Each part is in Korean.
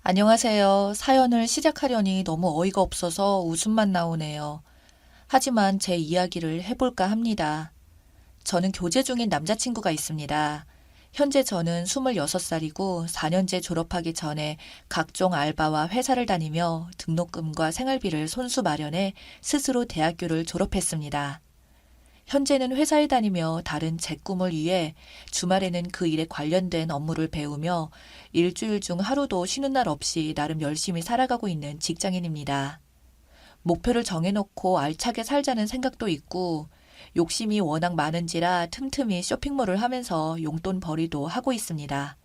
안녕하세요. 사연을 시작하려니 너무 어이가 없어서 웃음만 나오네요. 하지만 제 이야기를 해볼까 합니다. 저는 교제 중인 남자친구가 있습니다. 현재 저는 26살이고 4년제 졸업하기 전에 각종 알바와 회사를 다니며 등록금과 생활비를 손수 마련해 스스로 대학교를 졸업했습니다. 현재는 회사에 다니며 다른 제 꿈을 위해 주말에는 그 일에 관련된 업무를 배우며 일주일 중 하루도 쉬는 날 없이 나름 열심히 살아가고 있는 직장인입니다. 목표를 정해놓고 알차게 살자는 생각도 있고 욕심이 워낙 많은지라 틈틈이 쇼핑몰을 하면서 용돈 벌이도 하고 있습니다.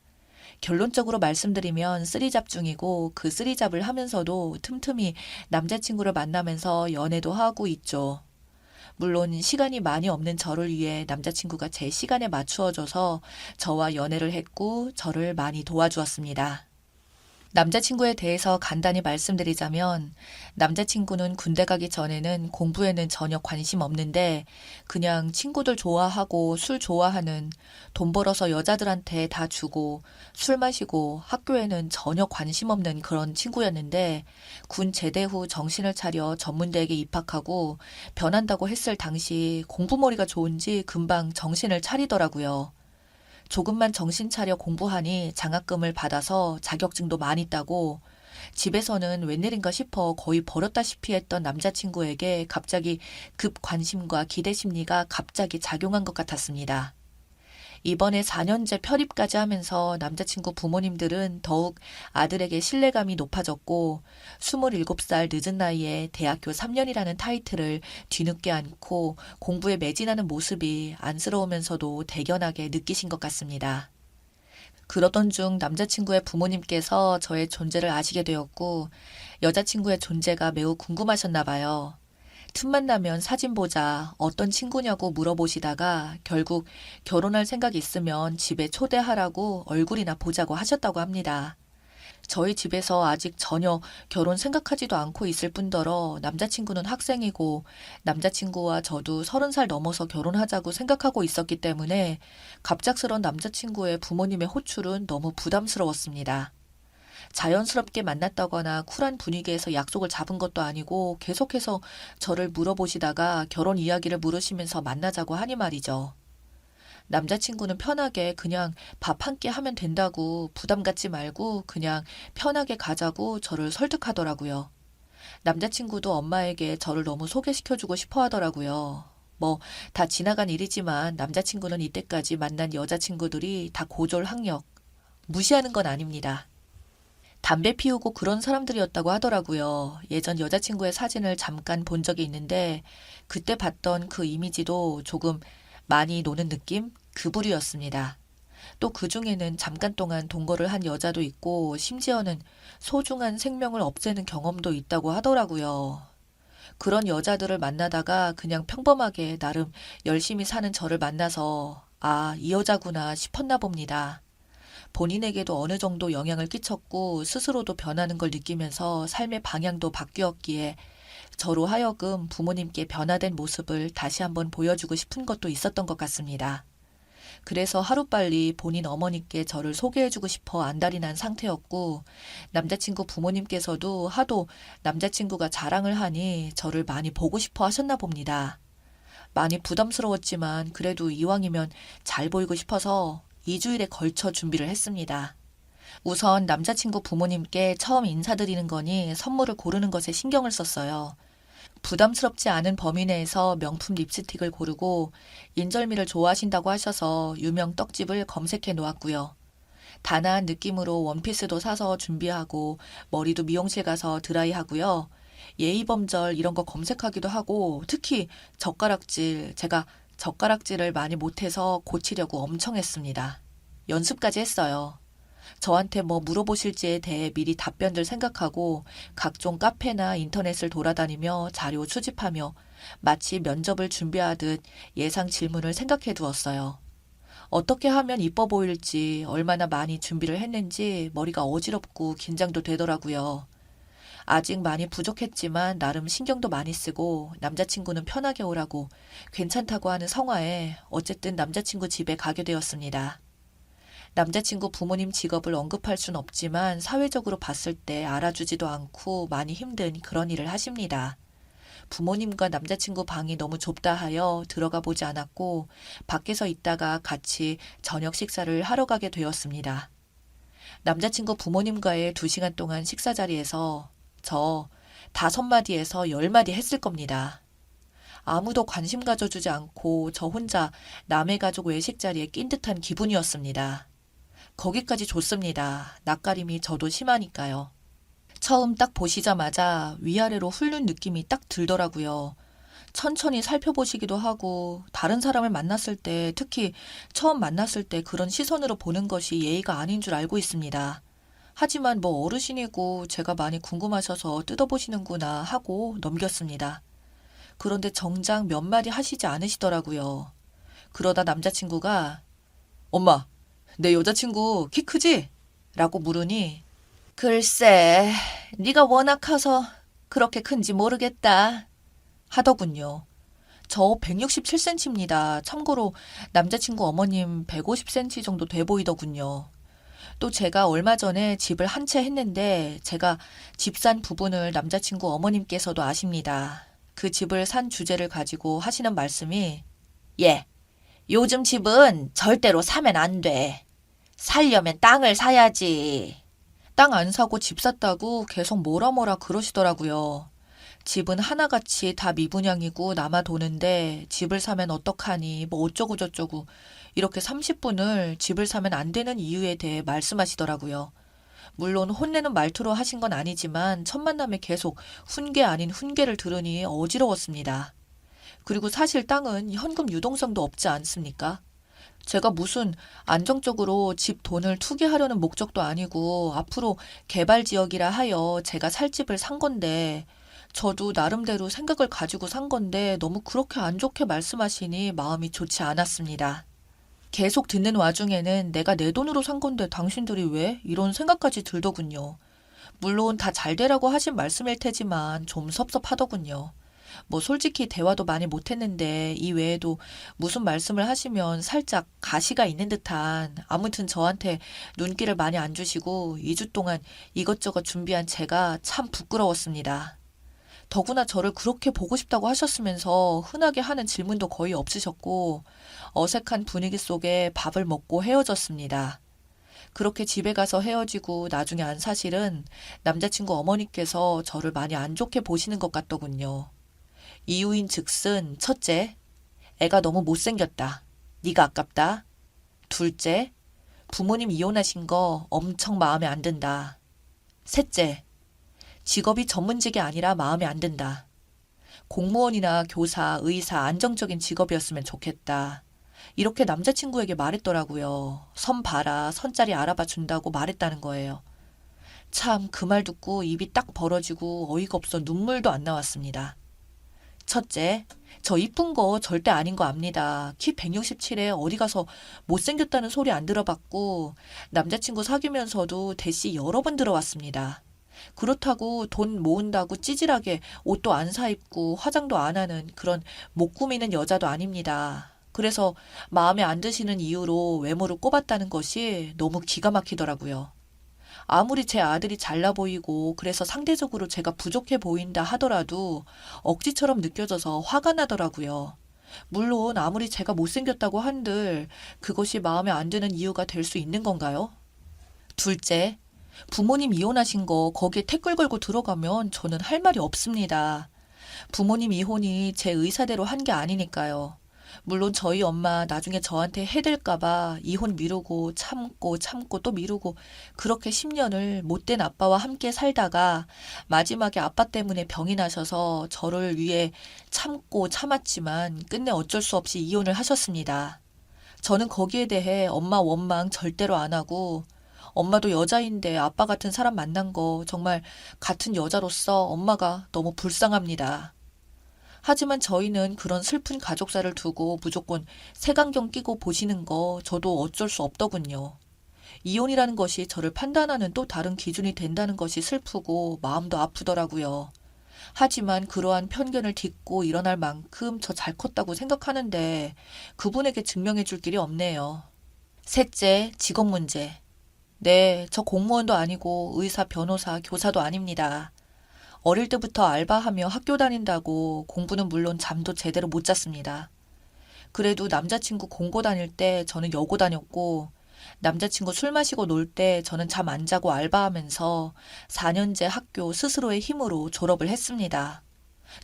결론적으로 말씀드리면 쓰리잡 중이고 그 쓰리잡을 하면서도 틈틈이 남자친구를 만나면서 연애도 하고 있죠. 물론 시간이 많이 없는 저를 위해 남자친구가 제 시간에 맞추어줘서 저와 연애를 했고 저를 많이 도와주었습니다. 남자친구에 대해서 간단히 말씀드리자면 남자친구는 군대 가기 전에는 공부에는 전혀 관심 없는데 그냥 친구들 좋아하고 술 좋아하는 돈 벌어서 여자들한테 다 주고 술 마시고 학교에는 전혀 관심 없는 그런 친구였는데 군 제대 후 정신을 차려 전문대에게 입학하고 변한다고 했을 당시 공부머리가 좋은지 금방 정신을 차리더라고요. 조금만 정신 차려 공부하니 장학금을 받아서 자격증도 많이 따고 집에서는 웬일인가 싶어 거의 버렸다시피 했던 남자친구에게 갑자기 급 관심과 기대 심리가 갑자기 작용한 것 같았습니다. 이번에 4년제 편입까지 하면서 남자친구 부모님들은 더욱 아들에게 신뢰감이 높아졌고 27살 늦은 나이에 대학교 3년이라는 타이틀을 뒤늦게 안고 공부에 매진하는 모습이 안쓰러우면서도 대견하게 느끼신 것 같습니다. 그러던 중 남자친구의 부모님께서 저의 존재를 아시게 되었고 여자친구의 존재가 매우 궁금하셨나 봐요. 틈만 나면 사진 보자, 어떤 친구냐고 물어보시다가 결국 결혼할 생각 있으면 집에 초대하라고 얼굴이나 보자고 하셨다고 합니다. 저희 집에서 아직 전혀 결혼 생각하지도 않고 있을 뿐더러 남자친구는 학생이고 남자친구와 저도 30살 넘어서 결혼하자고 생각하고 있었기 때문에 갑작스런 남자친구의 부모님의 호출은 너무 부담스러웠습니다. 자연스럽게 만났다거나 쿨한 분위기에서 약속을 잡은 것도 아니고 계속해서 저를 물어보시다가 결혼 이야기를 물으시면서 만나자고 하니 말이죠. 남자친구는 편하게 그냥 밥 한 끼 하면 된다고 부담 갖지 말고 그냥 편하게 가자고 저를 설득하더라고요. 남자친구도 엄마에게 저를 너무 소개시켜주고 싶어 하더라고요. 뭐, 다 지나간 일이지만 남자친구는 이때까지 만난 여자친구들이 다 고졸학력, 무시하는 건 아닙니다. 담배 피우고 그런 사람들이었다고 하더라고요. 예전 여자친구의 사진을 잠깐 본 적이 있는데 그때 봤던 그 이미지도 조금 많이 노는 느낌? 그 부류였습니다. 또 그 중에는 잠깐 동안 동거를 한 여자도 있고 심지어는 소중한 생명을 없애는 경험도 있다고 하더라고요. 그런 여자들을 만나다가 그냥 평범하게 나름 열심히 사는 저를 만나서 아, 이 여자구나 싶었나 봅니다. 본인에게도 어느 정도 영향을 끼쳤고 스스로도 변하는 걸 느끼면서 삶의 방향도 바뀌었기에 저로 하여금 부모님께 변화된 모습을 다시 한번 보여주고 싶은 것도 있었던 것 같습니다. 그래서 하루빨리 본인 어머니께 저를 소개해주고 싶어 안달이 난 상태였고 남자친구 부모님께서도 하도 남자친구가 자랑을 하니 저를 많이 보고 싶어 하셨나 봅니다. 많이 부담스러웠지만 그래도 이왕이면 잘 보이고 싶어서 2주일에 걸쳐 준비를 했습니다. 우선 남자친구 부모님께 처음 인사드리는 거니 선물을 고르는 것에 신경을 썼어요. 부담스럽지 않은 범위 내에서 명품 립스틱을 고르고 인절미를 좋아하신다고 하셔서 유명 떡집을 검색해 놓았고요. 단아한 느낌으로 원피스도 사서 준비하고 머리도 미용실 가서 드라이하고요. 예의범절 이런 거 검색하기도 하고 특히 젓가락질 제가 젓가락질을 많이 못해서 고치려고 엄청 했습니다. 연습까지 했어요. 저한테 뭐 물어보실지에 대해 미리 답변들 생각하고 각종 카페나 인터넷을 돌아다니며 자료 수집하며 마치 면접을 준비하듯 예상 질문을 생각해 두었어요. 어떻게 하면 이뻐 보일지 얼마나 많이 준비를 했는지 머리가 어지럽고 긴장도 되더라고요. 아직 많이 부족했지만 나름 신경도 많이 쓰고 남자친구는 편하게 오라고 괜찮다고 하는 성화에 어쨌든 남자친구 집에 가게 되었습니다. 남자친구 부모님 직업을 언급할 순 없지만 사회적으로 봤을 때 알아주지도 않고 많이 힘든 그런 일을 하십니다. 부모님과 남자친구 방이 너무 좁다 하여 들어가 보지 않았고 밖에서 있다가 같이 저녁 식사를 하러 가게 되었습니다. 남자친구 부모님과의 2시간 동안 식사 자리에서 저 5마디에서 10마디 했을 겁니다. 아무도 관심 가져주지 않고 저 혼자 남의 가족 외식 자리에 낀 듯한 기분이었습니다. 거기까지 좋습니다. 낯가림이 저도 심하니까요. 처음 딱 보시자마자 위아래로 훑는 느낌이 딱 들더라고요. 천천히 살펴보시기도 하고 다른 사람을 만났을 때 특히 처음 만났을 때 그런 시선으로 보는 것이 예의가 아닌 줄 알고 있습니다. 하지만 뭐 어르신이고 제가 많이 궁금하셔서 뜯어보시는구나 하고 넘겼습니다. 그런데 정작 몇 마디 하시지 않으시더라고요. 그러다 남자친구가 엄마, 내 여자친구 키 크지? 라고 물으니 글쎄, 네가 워낙 커서 그렇게 큰지 모르겠다 하더군요. 저 167cm입니다. 참고로 남자친구 어머님 150cm 정도 돼 보이더군요. 또 제가 얼마 전에 집을 한 채 했는데 제가 집 산 부분을 남자친구 어머님께서도 아십니다. 그 집을 산 주제를 가지고 하시는 말씀이 예, 요즘 집은 절대로 사면 안 돼. 살려면 땅을 사야지. 땅 안 사고 집 샀다고 계속 뭐라 그러시더라고요. 집은 하나같이 다 미분양이고 남아 도는데 집을 사면 어떡하니 뭐 어쩌고 저쩌고 이렇게 30분을 집을 사면 안 되는 이유에 대해 말씀하시더라고요. 물론 혼내는 말투로 하신 건 아니지만 첫 만남에 계속 훈계 아닌 훈계를 들으니 어지러웠습니다. 그리고 사실 땅은 현금 유동성도 없지 않습니까? 제가 무슨 안정적으로 집 돈을 투기하려는 목적도 아니고 앞으로 개발 지역이라 하여 제가 살 집을 산 건데 저도 나름대로 생각을 가지고 산 건데 너무 그렇게 안 좋게 말씀하시니 마음이 좋지 않았습니다. 계속 듣는 와중에는 내가 내 돈으로 산 건데 당신들이 왜? 이런 생각까지 들더군요. 물론 다 잘 되라고 하신 말씀일 테지만 좀 섭섭하더군요. 뭐 솔직히 대화도 많이 못했는데 이 외에도 무슨 말씀을 하시면 살짝 가시가 있는 듯한 아무튼 저한테 눈길을 많이 안 주시고 2주 동안 이것저것 준비한 제가 참 부끄러웠습니다. 더구나 저를 그렇게 보고 싶다고 하셨으면서 흔하게 하는 질문도 거의 없으셨고 어색한 분위기 속에 밥을 먹고 헤어졌습니다. 그렇게 집에 가서 헤어지고 나중에 안 사실은 남자친구 어머니께서 저를 많이 안 좋게 보시는 것 같더군요. 이유인 즉슨 첫째, 애가 너무 못생겼다. 네가 아깝다. 둘째, 부모님 이혼하신 거 엄청 마음에 안 든다. 셋째, 직업이 전문직이 아니라 마음에 안 든다. 공무원이나 교사, 의사, 안정적인 직업이었으면 좋겠다. 이렇게 남자친구에게 말했더라고요. 선 봐라, 선자리 알아봐 준다고 말했다는 거예요. 참 그 말 듣고 입이 딱 벌어지고 어이가 없어 눈물도 안 나왔습니다. 첫째, 저 이쁜 거 절대 아닌 거 압니다. 키 167에 어디 가서 못생겼다는 소리 안 들어봤고 남자친구 사귀면서도 대시 여러 번 들어왔습니다. 그렇다고 돈 모은다고 찌질하게 옷도 안 사입고 화장도 안 하는 그런 못 꾸미는 여자도 아닙니다. 그래서 마음에 안 드시는 이유로 외모를 꼽았다는 것이 너무 기가 막히더라고요. 아무리 제 아들이 잘나 보이고 그래서 상대적으로 제가 부족해 보인다 하더라도 억지처럼 느껴져서 화가 나더라고요. 물론 아무리 제가 못생겼다고 한들 그것이 마음에 안 드는 이유가 될 수 있는 건가요? 둘째, 부모님 이혼하신 거 거기에 태클 걸고 들어가면 저는 할 말이 없습니다. 부모님 이혼이 제 의사대로 한 게 아니니까요. 물론 저희 엄마 나중에 저한테 해댈까봐 이혼 미루고 참고 또 미루고 그렇게 10년을 못된 아빠와 함께 살다가 마지막에 아빠 때문에 병이 나셔서 저를 위해 참고 참았지만 끝내 어쩔 수 없이 이혼을 하셨습니다. 저는 거기에 대해 엄마 원망 절대로 안 하고 엄마도 여자인데 아빠 같은 사람 만난 거 정말 같은 여자로서 엄마가 너무 불쌍합니다. 하지만 저희는 그런 슬픈 가족사를 두고 무조건 색안경 끼고 보시는 거 저도 어쩔 수 없더군요. 이혼이라는 것이 저를 판단하는 또 다른 기준이 된다는 것이 슬프고 마음도 아프더라고요. 하지만 그러한 편견을 딛고 일어날 만큼 저 잘 컸다고 생각하는데 그분에게 증명해 줄 길이 없네요. 셋째, 직업 문제. 네, 저 공무원도 아니고 의사, 변호사, 교사도 아닙니다. 어릴 때부터 알바하며 학교 다닌다고 공부는 물론 잠도 제대로 못 잤습니다. 그래도 남자친구 공고 다닐 때 저는 여고 다녔고, 남자친구 술 마시고 놀 때 저는 잠 안 자고 알바하면서 4년제 학교 스스로의 힘으로 졸업을 했습니다.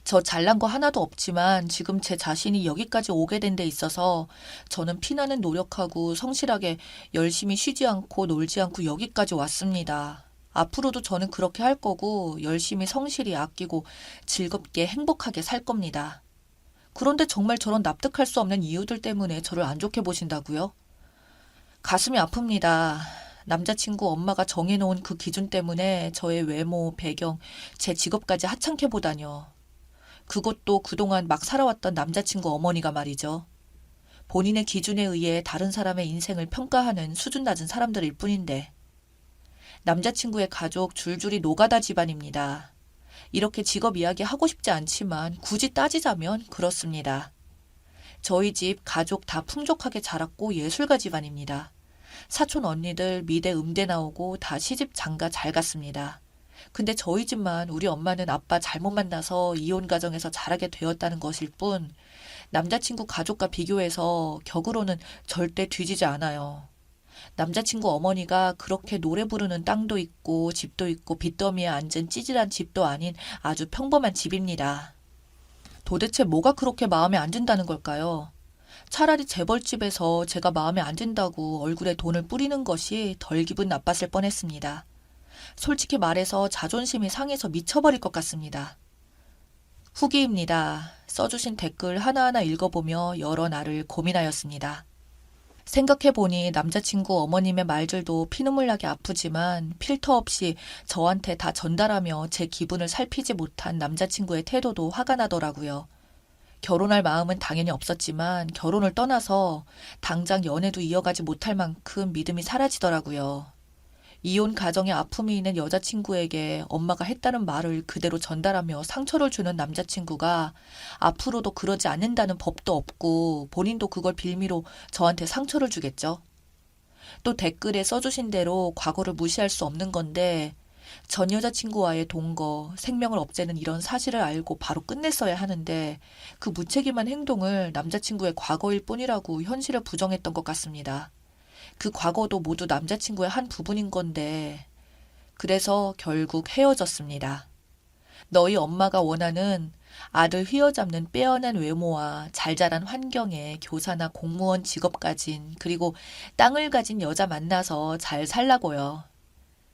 저 잘난 거 하나도 없지만 지금 제 자신이 여기까지 오게 된 데 있어서 저는 피나는 노력하고 성실하게 열심히 쉬지 않고 놀지 않고 여기까지 왔습니다. 앞으로도 저는 그렇게 할 거고 열심히 성실히 아끼고 즐겁게 행복하게 살 겁니다. 그런데 정말 저런 납득할 수 없는 이유들 때문에 저를 안 좋게 보신다고요? 가슴이 아픕니다. 남자친구 엄마가 정해놓은 그 기준 때문에 저의 외모, 배경, 제 직업까지 하찮게 보다뇨. 그것도 그동안 막 살아왔던 남자친구 어머니가 말이죠. 본인의 기준에 의해 다른 사람의 인생을 평가하는 수준 낮은 사람들일 뿐인데. 남자친구의 가족 줄줄이 노가다 집안입니다. 이렇게 직업 이야기 하고 싶지 않지만 굳이 따지자면 그렇습니다. 저희 집 가족 다 풍족하게 자랐고 예술가 집안입니다. 사촌 언니들 미대 음대 나오고 다 시집 장가 잘 갔습니다. 근데 저희 집만 우리 엄마는 아빠 잘못 만나서 이혼 가정에서 자라게 되었다는 것일 뿐 남자친구 가족과 비교해서 격으로는 절대 뒤지지 않아요. 남자친구 어머니가 그렇게 노래 부르는 땅도 있고 집도 있고 빚더미에 앉은 찌질한 집도 아닌 아주 평범한 집입니다. 도대체 뭐가 그렇게 마음에 안 든다는 걸까요? 차라리 재벌집에서 제가 마음에 안 든다고 얼굴에 돈을 뿌리는 것이 덜 기분 나빴을 뻔했습니다. 솔직히 말해서 자존심이 상해서 미쳐버릴 것 같습니다. 후기입니다. 써주신 댓글 하나하나 읽어보며 여러 날을 고민하였습니다. 생각해보니 남자친구 어머님의 말들도 피눈물 나게 아프지만 필터 없이 저한테 다 전달하며 제 기분을 살피지 못한 남자친구의 태도도 화가 나더라고요. 결혼할 마음은 당연히 없었지만 결혼을 떠나서 당장 연애도 이어가지 못할 만큼 믿음이 사라지더라고요. 이혼 가정에 아픔이 있는 여자친구에게 엄마가 했다는 말을 그대로 전달하며 상처를 주는 남자친구가 앞으로도 그러지 않는다는 법도 없고 본인도 그걸 빌미로 저한테 상처를 주겠죠. 또 댓글에 써주신 대로 과거를 무시할 수 없는 건데 전 여자친구와의 동거, 생명을 업제는 이런 사실을 알고 바로 끝냈어야 하는데 그 무책임한 행동을 남자친구의 과거일 뿐이라고 현실을 부정했던 것 같습니다. 그 과거도 모두 남자친구의 한 부분인 건데 그래서 결국 헤어졌습니다. 너희 엄마가 원하는 아들 휘어잡는 빼어난 외모와 잘 자란 환경에 교사나 공무원 직업 가진 그리고 땅을 가진 여자 만나서 잘 살라고요.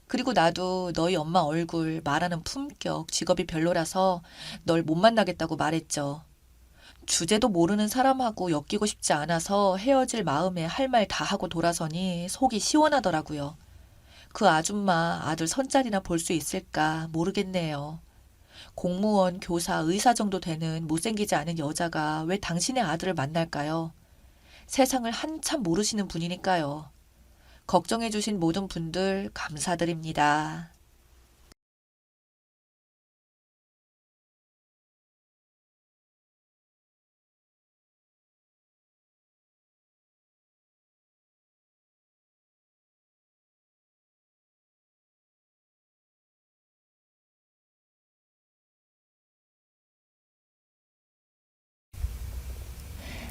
그리고 나도 너희 엄마 얼굴, 말하는 품격, 직업이 별로라서 널 못 만나겠다고 말했죠. 주제도 모르는 사람하고 엮이고 싶지 않아서 헤어질 마음에 할 말 다 하고 돌아서니 속이 시원하더라고요. 그 아줌마 아들 선자리나 볼 수 있을까 모르겠네요. 공무원, 교사, 의사 정도 되는 못생기지 않은 여자가 왜 당신의 아들을 만날까요? 세상을 한참 모르시는 분이니까요. 걱정해주신 모든 분들 감사드립니다.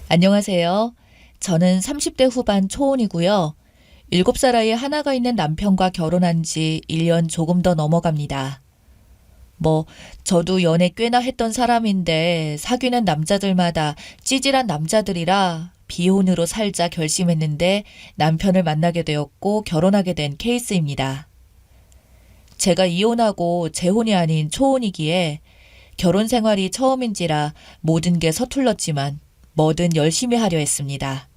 안녕하세요. 저는 30대 후반 초혼이고요. 7살 아이 하나가 있는 남편과 결혼한 지 1년 조금 더 넘어갑니다. 저도 연애 꽤나 했던 사람인데 사귀는 남자들마다 찌질한 남자들이라 비혼으로 살자 결심했는데 남편을 만나게 되었고 결혼하게 된 케이스입니다. 제가 이혼하고 재혼이 아닌 초혼이기에 결혼 생활이 처음인지라 모든 게 서툴렀지만 뭐든 열심히 하려 했습니다.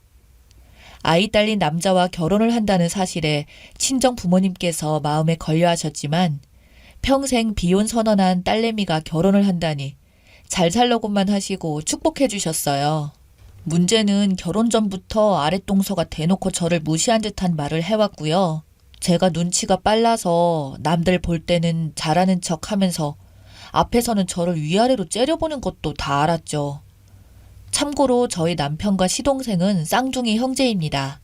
아이 딸린 남자와 결혼을 한다는 사실에 친정 부모님께서 마음에 걸려 하셨지만 평생 비혼 선언한 딸내미가 결혼을 한다니 잘 살려고만 하시고 축복해 주셨어요. 문제는 결혼 전부터 아랫동서가 대놓고 저를 무시한 듯한 말을 해왔고요. 제가 눈치가 빨라서 남들 볼 때는 잘하는 척 하면서 앞에서는 저를 위아래로 째려보는 것도 다 알았죠. 참고로 저희 남편과 시동생은 쌍둥이 형제입니다.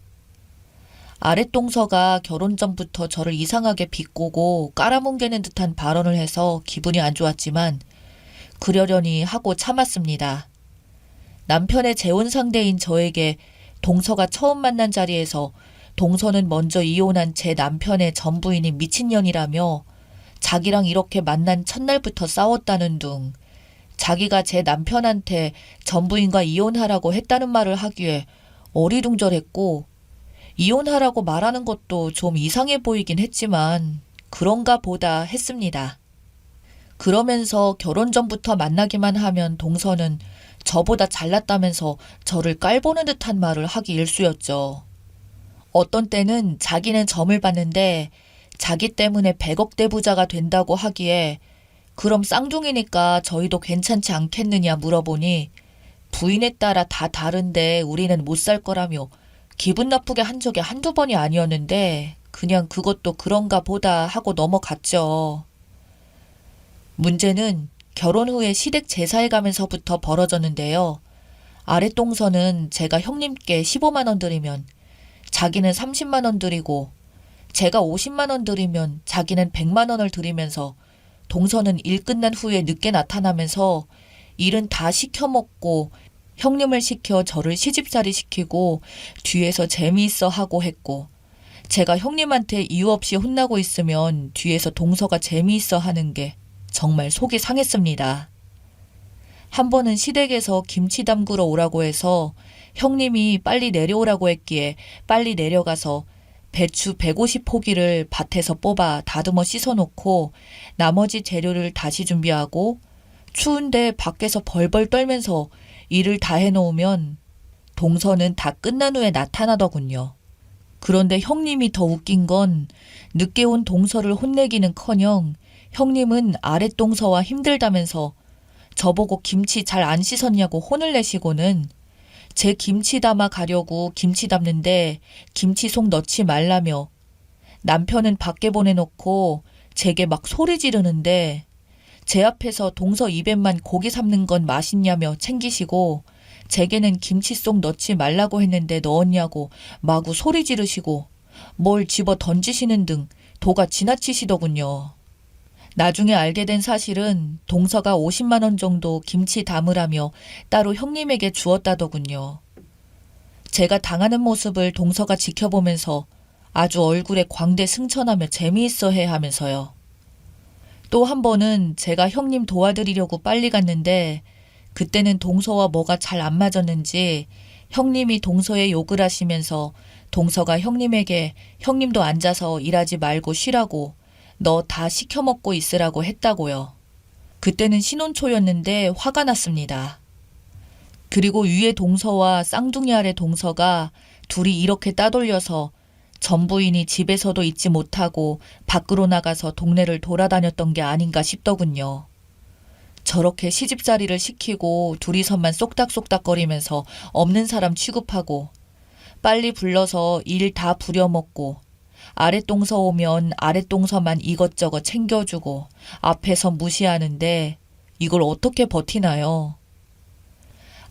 아랫동서가 결혼 전부터 저를 이상하게 비꼬고 깔아뭉개는 듯한 발언을 해서 기분이 안 좋았지만 그러려니 하고 참았습니다. 남편의 재혼 상대인 저에게 동서가 처음 만난 자리에서 동서는 먼저 이혼한 제 남편의 전 부인이 미친년이라며 자기랑 이렇게 만난 첫날부터 싸웠다는 둥, 자기가 제 남편한테 전 부인과 이혼하라고 했다는 말을 하기에 어리둥절했고, 이혼하라고 말하는 것도 좀 이상해 보이긴 했지만 그런가 보다 했습니다. 그러면서 결혼 전부터 만나기만 하면 동서는 저보다 잘났다면서 저를 깔보는 듯한 말을 하기 일쑤였죠. 어떤 때는 자기는 점을 봤는데 자기 때문에 100억대 부자가 된다고 하기에 그럼 쌍둥이니까 저희도 괜찮지 않겠느냐 물어보니 부인에 따라 다 다른데 우리는 못 살 거라며 기분 나쁘게 한 적이 한두 번이 아니었는데 그냥 그것도 그런가 보다 하고 넘어갔죠. 문제는 결혼 후에 시댁 제사에 가면서부터 벌어졌는데요. 아랫동서는 제가 형님께 15만 원 드리면 자기는 30만 원 드리고 제가 50만 원 드리면 자기는 100만 원을 드리면서 동서는 일 끝난 후에 늦게 나타나면서 일은 다 시켜먹고 형님을 시켜 저를 시집살이 시키고 뒤에서 재미있어 하고 했고 제가 형님한테 이유 없이 혼나고 있으면 뒤에서 동서가 재미있어 하는 게 정말 속이 상했습니다. 한 번은 시댁에서 김치 담그러 오라고 해서 형님이 빨리 내려오라고 했기에 빨리 내려가서 배추 150포기를 밭에서 뽑아 다듬어 씻어놓고 나머지 재료를 다시 준비하고 추운데 밖에서 벌벌 떨면서 일을 다 해놓으면 동서는 다 끝난 후에 나타나더군요. 그런데 형님이 더 웃긴 건 늦게 온 동서를 혼내기는커녕 형님은 아랫동서와 힘들다면서 저보고 김치 잘 안 씻었냐고 혼을 내시고는 제 김치 담아 가려고 김치 담는데 김치 속 넣지 말라며 남편은 밖에 보내놓고 제게 막 소리 지르는데 제 앞에서 동서 입에만 고기 삶는 건 맛있냐며 챙기시고 제게는 김치 속 넣지 말라고 했는데 넣었냐고 마구 소리 지르시고 뭘 집어 던지시는 등 도가 지나치시더군요. 나중에 알게 된 사실은 동서가 50만 원 정도 김치 담으라며 따로 형님에게 주었다더군요. 제가 당하는 모습을 동서가 지켜보면서 아주 얼굴에 광대 승천하며 재미있어 해 하면서요. 또 한 번은 제가 형님 도와드리려고 빨리 갔는데 그때는 동서와 뭐가 잘 안 맞았는지 형님이 동서에 욕을 하시면서 동서가 형님에게 형님도 앉아서 일하지 말고 쉬라고 너 다 시켜먹고 있으라고 했다고요. 그때는 신혼초였는데 화가 났습니다. 그리고 위에 동서와 쌍둥이 아래 동서가 둘이 이렇게 따돌려서 전부인이 집에서도 있지 못하고 밖으로 나가서 동네를 돌아다녔던 게 아닌가 싶더군요. 저렇게 시집살이를 시키고 둘이서만 쏙닥쏙닥거리면서 없는 사람 취급하고 빨리 불러서 일 다 부려먹고 아랫동서 오면 아랫동서만 이것저것 챙겨주고 앞에서 무시하는데 이걸 어떻게 버티나요?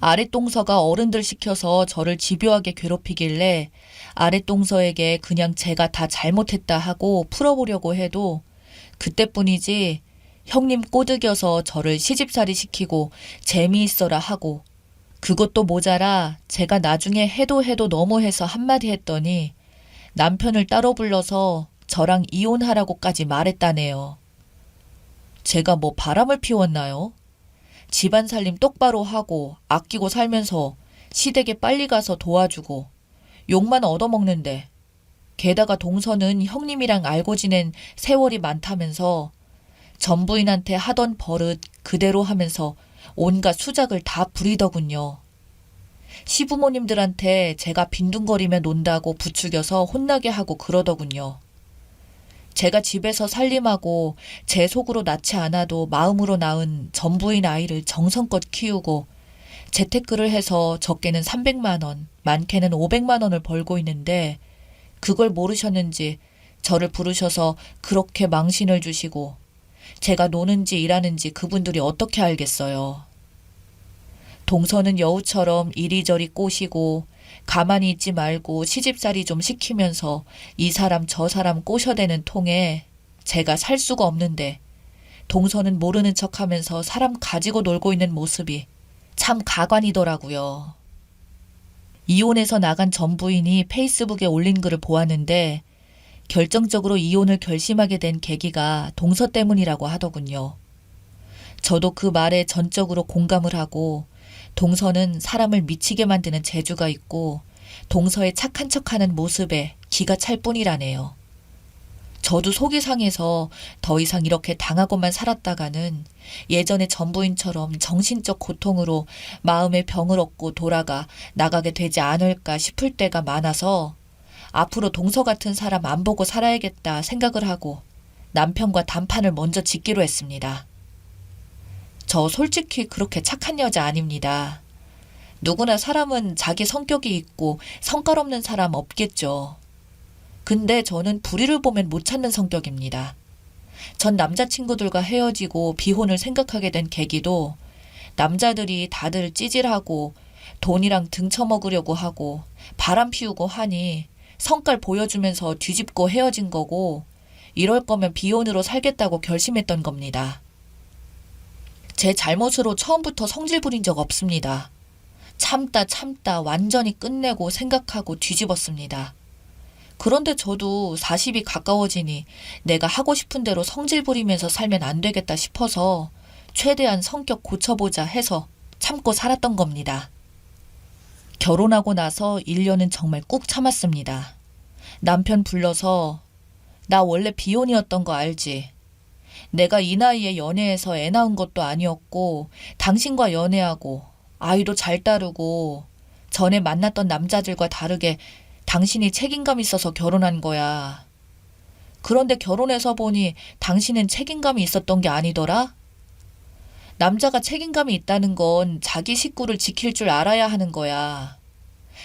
아랫동서가 어른들 시켜서 저를 집요하게 괴롭히길래 아랫동서에게 그냥 제가 다 잘못했다 하고 풀어보려고 해도 그때뿐이지 형님 꼬드겨서 저를 시집살이 시키고 재미있어라 하고 그것도 모자라 제가 나중에 해도 너무해서 한마디 했더니 남편을 따로 불러서 저랑 이혼하라고까지 말했다네요. 제가 뭐 바람을 피웠나요? 집안 살림 똑바로 하고 아끼고 살면서 시댁에 빨리 가서 도와주고 욕만 얻어먹는데 게다가 동서는 형님이랑 알고 지낸 세월이 많다면서 전부인한테 하던 버릇 그대로 하면서 온갖 수작을 다 부리더군요. 시부모님들한테 제가 빈둥거리며 논다고 부추겨서 혼나게 하고 그러더군요. 제가 집에서 살림하고 제 속으로 낳지 않아도 마음으로 낳은 전부인 아이를 정성껏 키우고 재테크를 해서 적게는 300만 원, 많게는 500만 원을 벌고 있는데 그걸 모르셨는지 저를 부르셔서 그렇게 망신을 주시고 제가 노는지 일하는지 그분들이 어떻게 알겠어요. 동서는 여우처럼 이리저리 꼬시고 가만히 있지 말고 시집살이 좀 시키면서 이 사람 저 사람 꼬셔대는 통에 제가 살 수가 없는데 동서는 모르는 척하면서 사람 가지고 놀고 있는 모습이 참 가관이더라고요. 이혼해서 나간 전 부인이 페이스북에 올린 글을 보았는데 결정적으로 이혼을 결심하게 된 계기가 동서 때문이라고 하더군요. 저도 그 말에 전적으로 공감을 하고 동서는 사람을 미치게 만드는 재주가 있고 동서의 착한 척하는 모습에 기가 찰 뿐이라네요. 저도 속이 상해서 더 이상 이렇게 당하고만 살았다가는 예전의 전부인처럼 정신적 고통으로 마음의 병을 얻고 돌아가 나가게 되지 않을까 싶을 때가 많아서 앞으로 동서 같은 사람 안 보고 살아야겠다 생각을 하고 남편과 단판을 먼저 짓기로 했습니다. 저 솔직히 그렇게 착한 여자 아닙니다. 누구나 사람은 자기 성격이 있고 성깔 없는 사람 없겠죠. 근데 저는 불의를 보면 못 찾는 성격입니다. 전 남자친구들과 헤어지고 비혼을 생각하게 된 계기도 남자들이 다들 찌질하고 돈이랑 등쳐먹으려고 하고 바람 피우고 하니 성깔 보여주면서 뒤집고 헤어진 거고 이럴 거면 비혼으로 살겠다고 결심했던 겁니다. 제 잘못으로 처음부터 성질 부린 적 없습니다. 참다 완전히 끝내고 생각하고 뒤집었습니다. 그런데 저도 40이 가까워지니 내가 하고 싶은 대로 성질 부리면서 살면 안 되겠다 싶어서 최대한 성격 고쳐보자 해서 참고 살았던 겁니다. 결혼하고 나서 1년은 정말 꾹 참았습니다. 남편 불러서 나 원래 비혼이었던 거 알지? 내가 이 나이에 연애해서 애 낳은 것도 아니었고 당신과 연애하고 아이도 잘 따르고 전에 만났던 남자들과 다르게 당신이 책임감 있어서 결혼한 거야. 그런데 결혼해서 보니 당신은 책임감이 있었던 게 아니더라? 남자가 책임감이 있다는 건 자기 식구를 지킬 줄 알아야 하는 거야.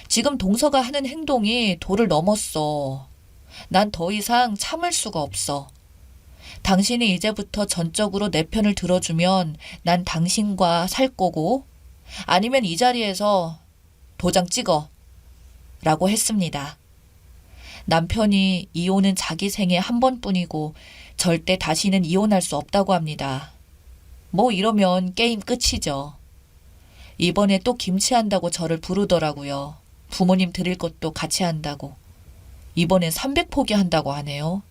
지금 동서가 하는 행동이 도를 넘었어. 난 더 이상 참을 수가 없어. 당신이 이제부터 전적으로 내 편을 들어주면 난 당신과 살 거고 아니면 이 자리에서 도장 찍어 라고 했습니다. 남편이 이혼은 자기 생에 한 번뿐이고 절대 다시는 이혼할 수 없다고 합니다. 뭐 이러면 게임 끝이죠. 이번에 또 김치한다고 저를 부르더라고요. 부모님 드릴 것도 같이 한다고. 이번엔 300포기 한다고 하네요.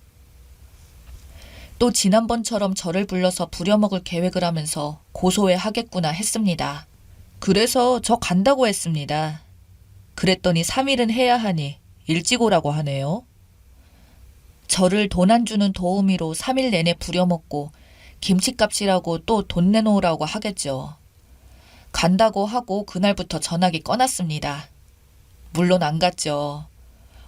또 지난번처럼 저를 불러서 부려먹을 계획을 하면서 고소해 하겠구나 했습니다. 그래서 저 간다고 했습니다. 그랬더니 3일은 해야 하니 일찍 오라고 하네요. 저를 돈 안 주는 도우미로 3일 내내 부려먹고 김치값이라고 또 돈 내놓으라고 하겠죠. 간다고 하고 그날부터 전화기 꺼놨습니다. 물론 안 갔죠.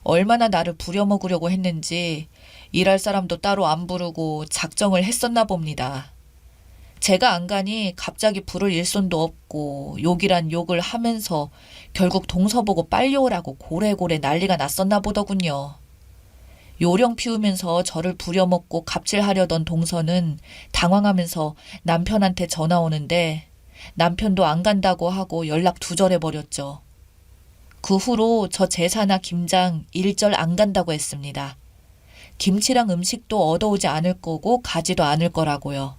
얼마나 나를 부려먹으려고 했는지 일할 사람도 따로 안 부르고 작정을 했었나 봅니다. 제가 안 가니 갑자기 부를 일손도 없고 욕이란 욕을 하면서 결국 동서 보고 빨리 오라고 고래고래 난리가 났었나 보더군요. 요령 피우면서 저를 부려먹고 갑질하려던 동서는 당황하면서 남편한테 전화 오는데 남편도 안 간다고 하고 연락 두절해버렸죠. 그 후로 저 제사나 김장 일절 안 간다고 했습니다. 김치랑 음식도 얻어오지 않을 거고 가지도 않을 거라고요.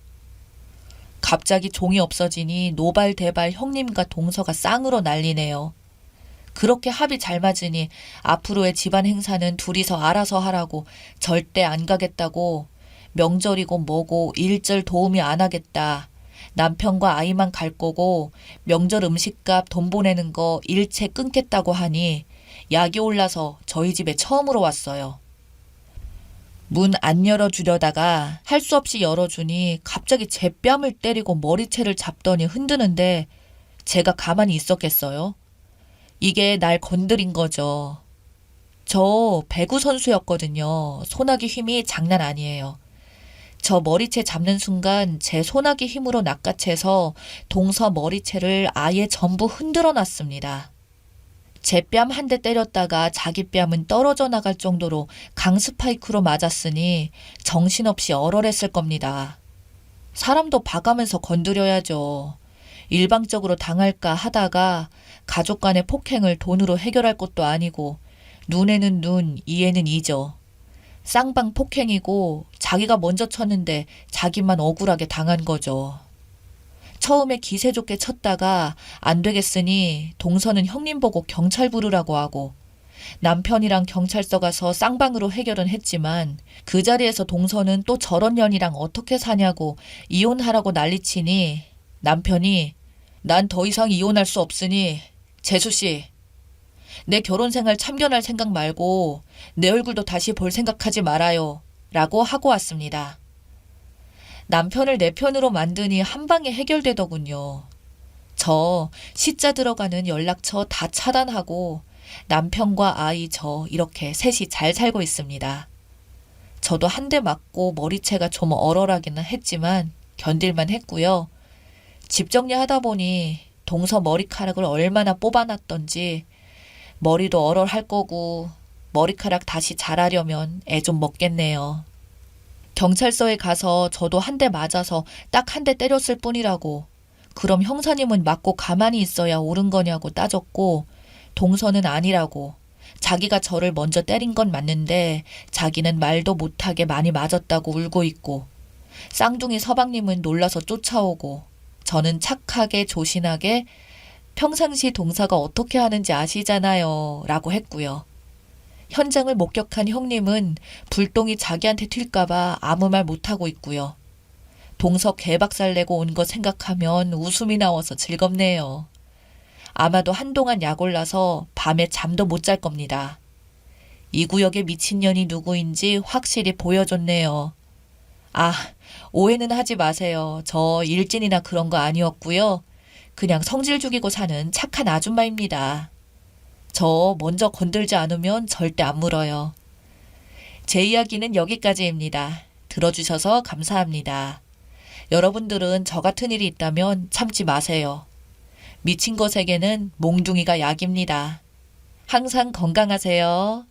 갑자기 종이 없어지니 노발대발 형님과 동서가 쌍으로 난리네요. 그렇게 합이 잘 맞으니 앞으로의 집안 행사는 둘이서 알아서 하라고 절대 안 가겠다고 명절이고 뭐고 일절 도우미 안 하겠다. 남편과 아이만 갈 거고 명절 음식값 돈 보내는 거 일체 끊겠다고 하니 약이 올라서 저희 집에 처음으로 왔어요. 문 안 열어주려다가 할 수 없이 열어주니 갑자기 제 뺨을 때리고 머리채를 잡더니 흔드는데 제가 가만히 있었겠어요? 이게 날 건드린 거죠. 저 배구 선수였거든요. 소나기 힘이 장난 아니에요. 저 머리채 잡는 순간 제 소나기 힘으로 낚아채서 동서 머리채를 아예 전부 흔들어 놨습니다. 제 뺨 한 대 때렸다가 자기 뺨은 떨어져 나갈 정도로 강스파이크로 맞았으니 정신없이 얼얼했을 겁니다. 사람도 봐가면서 건드려야죠. 일방적으로 당할까 하다가 가족 간의 폭행을 돈으로 해결할 것도 아니고 눈에는 눈, 이에는 이죠. 쌍방 폭행이고 자기가 먼저 쳤는데 자기만 억울하게 당한 거죠. 처음에 기세 좋게 쳤다가 안 되겠으니 동서는 형님 보고 경찰 부르라고 하고 남편이랑 경찰서 가서 쌍방으로 해결은 했지만 그 자리에서 동서는 또 저런 년이랑 어떻게 사냐고 이혼하라고 난리치니 남편이 난 더 이상 이혼할 수 없으니 재수씨 내 결혼 생활 참견할 생각 말고 내 얼굴도 다시 볼 생각하지 말아요 라고 하고 왔습니다. 남편을 내 편으로 만드니 한 방에 해결되더군요. 저 시자 들어가는 연락처 다 차단하고 남편과 아이 저 이렇게 셋이 잘 살고 있습니다. 저도 한 대 맞고 머리채가 좀 얼얼하기는 했지만 견딜만 했고요. 집 정리하다 보니 동서 머리카락을 얼마나 뽑아놨던지 머리도 얼얼할 거고 머리카락 다시 자라려면 애 좀 먹겠네요. 경찰서에 가서 저도 한 대 맞아서 딱 한 대 때렸을 뿐이라고 그럼 형사님은 맞고 가만히 있어야 옳은 거냐고 따졌고 동서는 아니라고 자기가 저를 먼저 때린 건 맞는데 자기는 말도 못하게 많이 맞았다고 울고 있고 쌍둥이 서방님은 놀라서 쫓아오고 저는 착하게 조신하게 평상시 동사가 어떻게 하는지 아시잖아요 라고 했고요. 현장을 목격한 형님은 불똥이 자기한테 튈까봐 아무 말 못하고 있고요. 동서 개박살 내고 온 거 생각하면 웃음이 나와서 즐겁네요. 아마도 한동안 약 올라서 밤에 잠도 못 잘 겁니다. 이 구역의 미친년이 누구인지 확실히 보여줬네요. 아, 오해는 하지 마세요. 저 일진이나 그런 거 아니었고요. 그냥 성질 죽이고 사는 착한 아줌마입니다. 저 먼저 건들지 않으면 절대 안 물어요. 제 이야기는 여기까지입니다. 들어주셔서 감사합니다. 여러분들은 저 같은 일이 있다면 참지 마세요. 미친 것에게는 몽둥이가 약입니다. 항상 건강하세요.